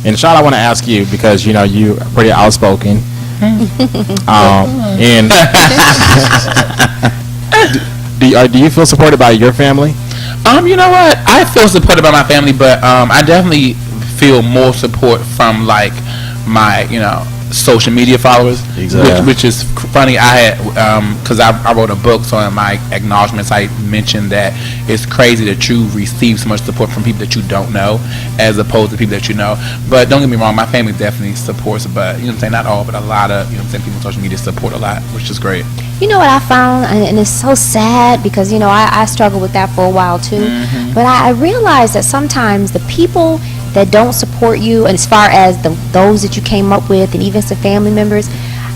And Sean, I want to ask you because you know you are pretty outspoken, and do you feel supported by your family? You know what? I feel supported by my family, but I definitely feel more support from like my social media followers. Exactly. Which is funny. I had because I wrote a book, so in my acknowledgments I mentioned that it's crazy that you receive so much support from people that you don't know as opposed to people that you know. But don't get me wrong, my family definitely supports, but you know what I'm saying, not all, but a lot of people on social media support a lot, which is great. You know what I found, and it's so sad because I struggled with that for a while too. But I realized that sometimes the people that don't support you, and as far as those that you came up with, and even some family members,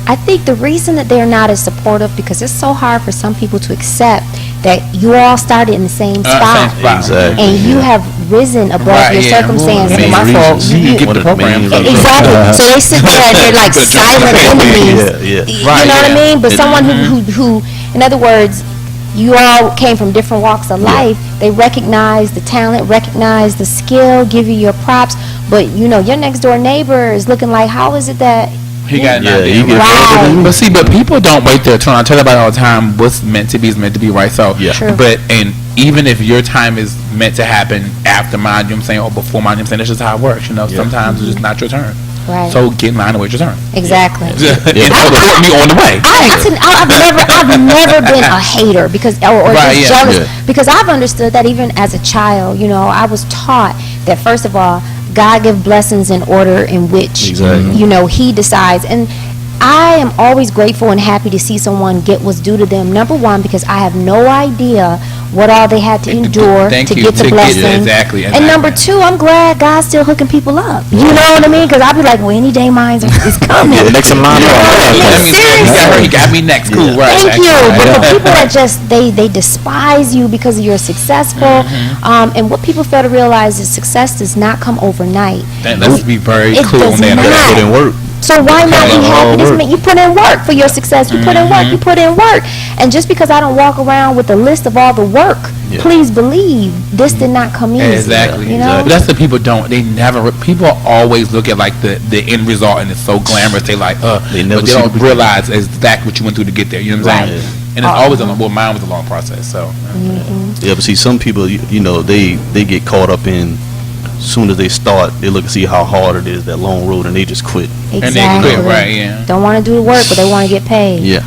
I think the reason that they're not as supportive because it's so hard for some people to accept that you all started in the same spot, Exactly. and you have risen above your circumstances. Well, my fault. You get the program. Exactly. So they sit there and they're like silent enemies. Yeah. You know what I mean? But someone who, in other words, you all came from different walks of life. They recognize the talent, recognize the skill, give you your props. But your next door neighbor is looking like, how is it that he got an Yeah, idea. you get Right. But see, people don't wait their turn. I tell everybody all the time, what's meant to be is meant to be, right? So, Yeah. True. but and even if your time is meant to happen after mine, you know what I'm saying, or before mine, you know what I'm saying, that's just how it works. Sometimes it's just not your turn. Right. So get in line and wait your turn. Exactly. And support me on the way. I've never been a hater because or Right, just yeah. jealous Yeah. because I've understood that even as a child, I was taught that first of all, God give blessings in order in which Exactly. He decides. And I am always grateful and happy to see someone get what's due to them. Number one, because I have no idea what all they had to endure Thank to you. get the To get- blessing. exactly. And number two, I'm glad God's still hooking people up. You know what I mean? Because I'll be like, well, any day mine is coming. Yeah, next in line. That means Seriously. he got me next. Cool, Yeah. right? Thank you. exactly. But the people that just they despise you because you're successful, and what people fail to realize is success does not come overnight. Let's be very It clear does on that. not. Put in work. So why not be Okay. happy? This Work. mean you put in work for your success. You put in work. You put in work. And just because I don't walk around with a list of all the work, Yeah. please believe this did not come easy. Exactly. You know. But that's the people don't. They never. People always look at like the end result and it's so glamorous. They like They never but they see don't the- realize exactly what you went through to get there. You know what I'm saying? Right. And it's always a long. Well, mine was a long process. So. Yeah, but see, some people, they get caught up in. Soon as they start, they look and see how hard it is, that long road, and they just quit. Exactly. And they quit, right? Yeah. Don't want to do the work, but they want to get paid. Yeah.